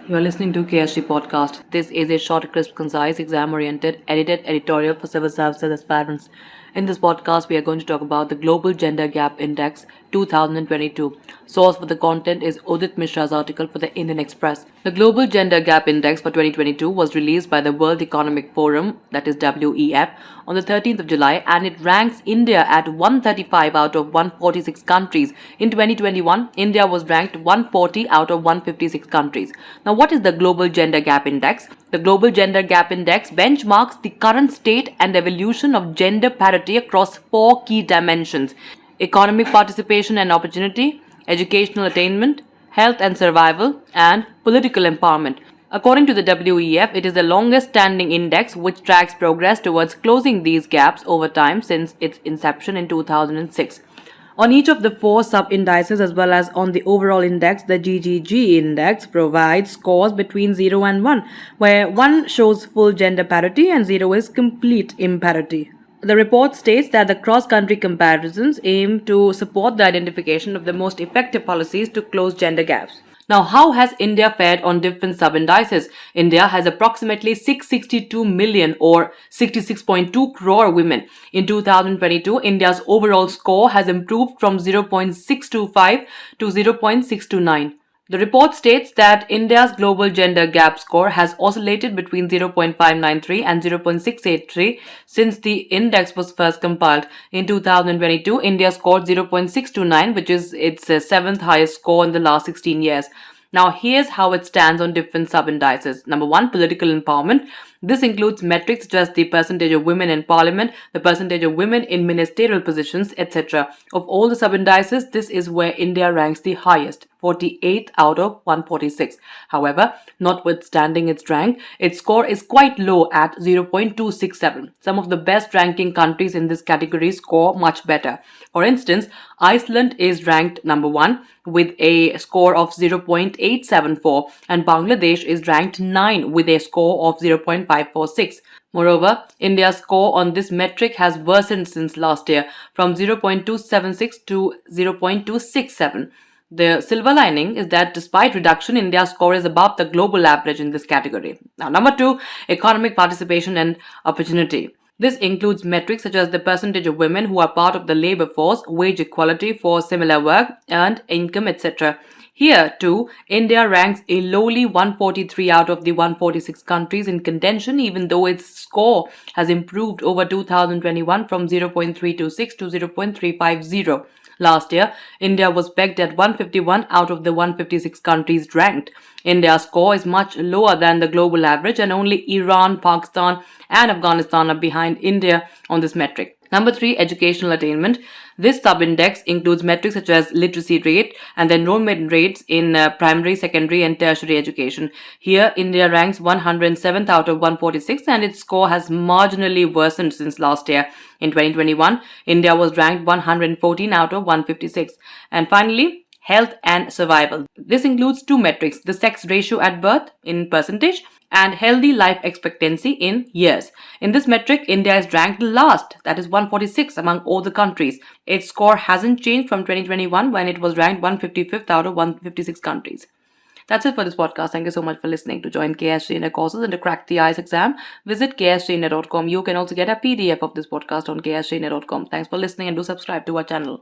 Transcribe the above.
You are listening to KSG podcast. This is a short, crisp, concise, exam-oriented, edited editorial for civil services aspirants. In this podcast, we are going to talk about the Global Gender Gap Index 2022. Source for the content is Udit Misra's article for the Indian Express. The Global Gender Gap Index for 2022 was released by the World Economic Forum, that is WEF, on the 13th of July, and it ranks India at 135 out of 146 countries. In 2021, India was ranked 140 out of 156 countries. Now, what is the Global Gender Gap Index? The Global Gender Gap Index benchmarks the current state and evolution of gender parity across four key dimensions: economic participation and opportunity, educational attainment, health and survival, and political empowerment. According to the WEF, it is the longest standing index which tracks progress towards closing these gaps over time since its inception in 2006. On each of the four sub-indices as well as on the overall index, the GGG index provides scores between 0 and 1, where 1 shows full gender parity and 0 is complete imparity. The report states that the cross-country comparisons aim to support the identification of the most effective policies to close gender gaps. Now, how has India fared on different sub-indices? India has approximately 662 million or 66.2 crore women. In 2022, India's overall score has improved from 0.625 to 0.629. The report states that India's global gender gap score has oscillated between 0.593 and 0.683 since the index was first compiled. In 2022, India scored 0.629, which is its seventh highest score in the last 16 years. Now, here's how it stands on different sub-indices. Number 1, political empowerment. This includes metrics such as the percentage of women in parliament, the percentage of women in ministerial positions, etc. Of all the sub-indices, this is where India ranks the highest, 48 out of 146. However, notwithstanding its rank, its score is quite low at 0.267. Some of the best ranking countries in this category score much better. For instance, Iceland is ranked number 1 with a score of 0.874 and Bangladesh is ranked 9 with a score of 0.546. Moreover, India's score on this metric has worsened since last year from 0.276 to 0.267. The silver lining is that despite reduction, India's score is above the global average in this category. Now, number 2, economic participation and opportunity. This includes metrics such as the percentage of women who are part of the labor force, wage equality for similar work, earned income, etc. Here, too, India ranks a lowly 143 out of the 146 countries in contention, even though its score has improved over 2021 from 0.326 to 0.350. Last year, India was pegged at 151 out of the 156 countries ranked. India's score is much lower than the global average, and only Iran, Pakistan, and Afghanistan are behind India on this metric. Number 3, educational attainment. This sub-index includes metrics such as literacy rate and the enrollment rates in primary, secondary, and tertiary education. Here, India ranks 107th out of 146 and its score has marginally worsened since last year. In 2021, India was ranked 114 out of 156. And finally, health and survival. This includes two metrics: the sex ratio at birth in percentage and healthy life expectancy in years. In this metric, India is ranked last, that is 146 among all the countries. Its score hasn't changed from 2021 when it was ranked 155th out of 156 countries. That's it for this podcast. Thank you so much for listening. To join KSG India courses and to crack the IELTS exam, visit ksgindia.com. You can also get a PDF of this podcast on ksgindia.com. Thanks for listening and do subscribe to our channel.